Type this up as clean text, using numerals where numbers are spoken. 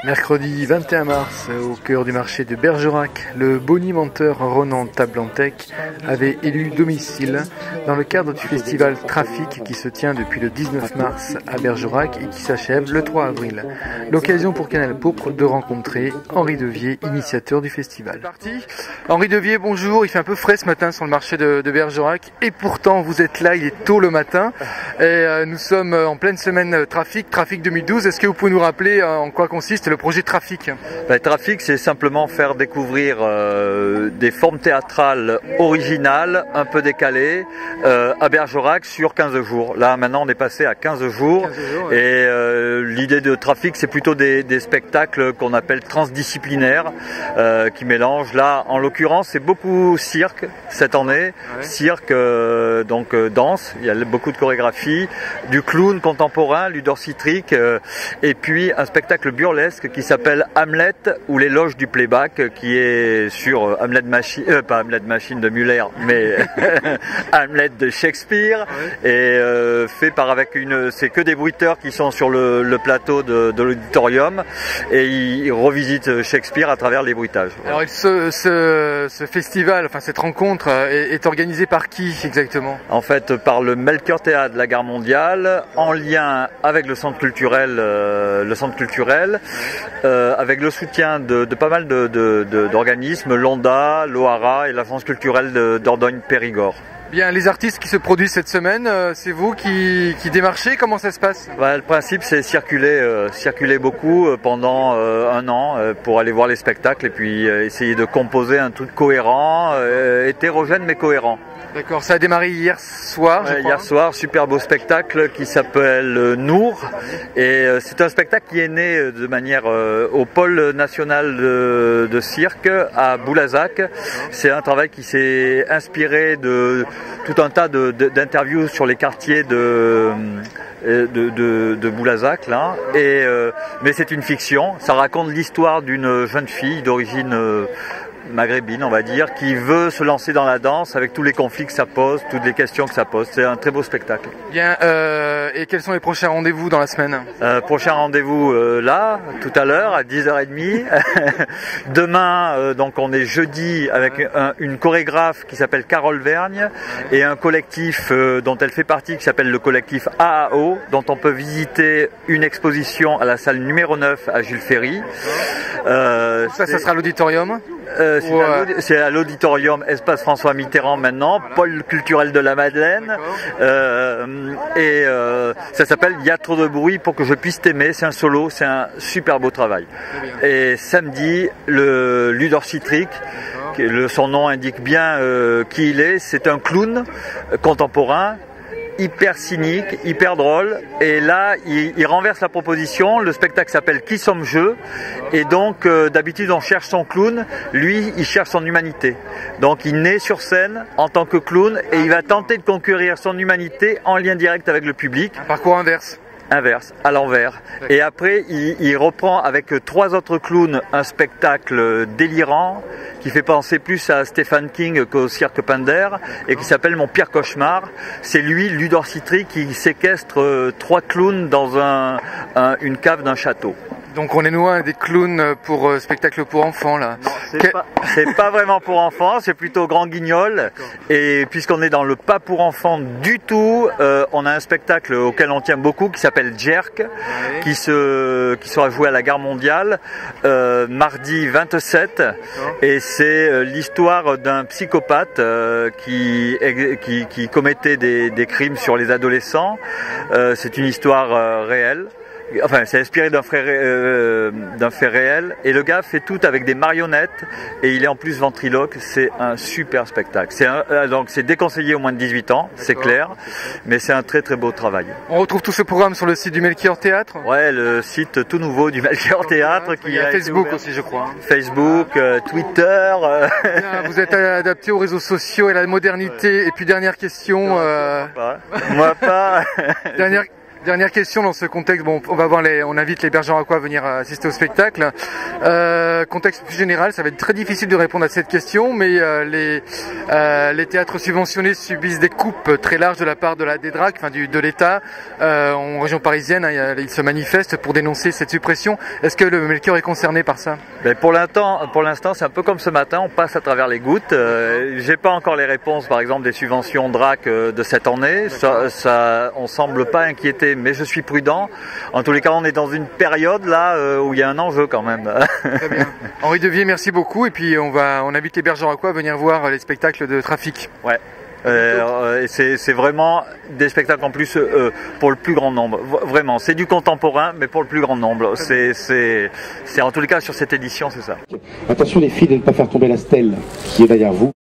Mercredi 21 mars, au cœur du marché de Bergerac, le bonimenteur Ronan Tablantec avait élu domicile dans le cadre du festival Trafic qui se tient depuis le 19 mars à Bergerac et qui s'achève le 3 avril. L'occasion pour Canal Pourpre de rencontrer Henri Devier, initiateur du festival. Henri Devier, bonjour, il fait un peu frais ce matin sur le marché de Bergerac et pourtant vous êtes là, il est tôt le matin et nous sommes en pleine semaine Trafic 2012. Est-ce que vous pouvez nous rappeler en quoi consiste le projet Trafic? Trafic, c'est simplement faire découvrir des formes théâtrales originales, un peu décalées, à Bergerac sur 15 jours. Là, maintenant, on est passé à 15 jours. Ouais. Et l'idée de Trafic, c'est plutôt des spectacles qu'on appelle transdisciplinaires, qui mélangent. Là, en l'occurrence, c'est beaucoup cirque cette année. Ouais. Cirque, donc danse, il y a beaucoup de chorégraphie, du clown contemporain, Ludor Citric, et puis un spectacle burlesque qui s'appelle Hamlet ou l'éloge du playback, qui est sur Hamlet Machine, pas Hamlet Machine de Muller, mais Hamlet de Shakespeare, et fait par c'est que des bruiteurs qui sont sur le plateau de l'auditorium et ils revisitent Shakespeare à travers les bruitages. Alors ce festival, enfin cette rencontre est organisée par qui exactement? En fait, par le Melchior Théâtre de la Gare Mondiale, en lien avec le centre culturel, avec le soutien de pas mal d'organismes, l'ONDA, l'OHARA et l'Agence culturelle d'Ordogne-Périgord. Bien, les artistes qui se produisent cette semaine, c'est vous qui démarchez, comment ça se passe? Le principe, c'est circuler beaucoup pendant un an pour aller voir les spectacles et puis essayer de composer un truc cohérent, hétérogène mais cohérent. D'accord, ça a démarré hier soir, je crois. Hier soir, super beau spectacle qui s'appelle Nour. Et c'est un spectacle qui est né de manière au pôle national de cirque à Boulazac. C'est un travail qui s'est inspiré de tout un tas d'interviews sur les quartiers de Boulazac là. Mais c'est une fiction. Ça raconte l'histoire d'une jeune fille d'origine maghrébine, on va dire, qui veut se lancer dans la danse avec tous les conflits que ça pose, toutes les questions que ça pose. C'est un très beau spectacle. Bien, et quels sont les prochains rendez-vous dans la semaine? Prochain rendez-vous là, tout à l'heure, à 10h30. Demain, donc on est jeudi avec une chorégraphe qui s'appelle Carole Vergne et un collectif dont elle fait partie qui s'appelle le collectif AAO, dont on peut visiter une exposition à la salle numéro 9 à Jules Ferry. Ça sera à l'auditorium? C'est à l'auditorium Espace François Mitterrand maintenant, voilà. Pôle culturel de la Madeleine, ça s'appelle Il y a trop de bruit pour que je puisse t'aimer. C'est un solo, c'est un super beau travail. Et samedi, le Ludor Citric, son nom indique bien qui il est, c'est un clown contemporain, hyper cynique, hyper drôle, et là il renverse la proposition. Le spectacle s'appelle Qui sommes-je, et donc d'habitude on cherche son clown, lui il cherche son humanité, donc il naît sur scène en tant que clown et il va tenter de conquérir son humanité en lien direct avec le public. Un parcours inverse, à l'envers. Et après, il reprend avec 3 autres clowns un spectacle délirant qui fait penser plus à Stephen King qu'au cirque Pinder et qui s'appelle Mon pire cauchemar. C'est lui, Ludor Citric, qui séquestre 3 clowns dans une cave d'un château. Donc on est loin des clowns pour spectacle pour enfants là. C'est pas vraiment pour enfants, c'est plutôt grand guignol. Et puisqu'on est dans le pas pour enfants du tout, on a un spectacle auquel on tient beaucoup qui s'appelle Jerk, qui sera joué à la Gare Mondiale mardi 27. Et c'est l'histoire d'un psychopathe qui commettait des crimes sur les adolescents. C'est une histoire réelle. Enfin, c'est inspiré d'un fait réel, et le gars fait tout avec des marionnettes et il est en plus ventriloque. C'est un super spectacle. Donc c'est déconseillé au moins de 18 ans, c'est clair, mais c'est un très très beau travail. On retrouve tout ce programme sur le site du Melchior Théâtre? Ouais, le site tout nouveau du Melchior Théâtre. Il y a Facebook aussi, je crois. Facebook, Twitter. Bien, vous êtes adapté aux réseaux sociaux et à la modernité. Et puis dernière question. Moi pas. Dernière question dans ce contexte, bon, on invite les Bergeracois à venir assister au spectacle. Contexte plus général, ça va être très difficile de répondre à cette question, mais les théâtres subventionnés subissent des coupes très larges de la part des DRAC, de l'État. En région parisienne, ils se manifestent pour dénoncer cette suppression. Est-ce que le Melchior est concerné par ça? Pour l'instant, c'est un peu comme ce matin, on passe à travers les gouttes. J'ai pas encore les réponses, par exemple, des subventions DRAC de cette année. On semble pas inquiété, mais je suis prudent. En tous les cas, on est dans une période là où il y a un enjeu quand même. Très bien. Henri Devier, merci beaucoup. Et puis on invite les Bergeracois à venir voir les spectacles de Trafic. Ouais. C'est vraiment des spectacles en plus pour le plus grand nombre. Vraiment, c'est du contemporain, mais pour le plus grand nombre. C'est en tous les cas sur cette édition, c'est ça. Attention les filles de ne pas faire tomber la stèle qui est derrière vous.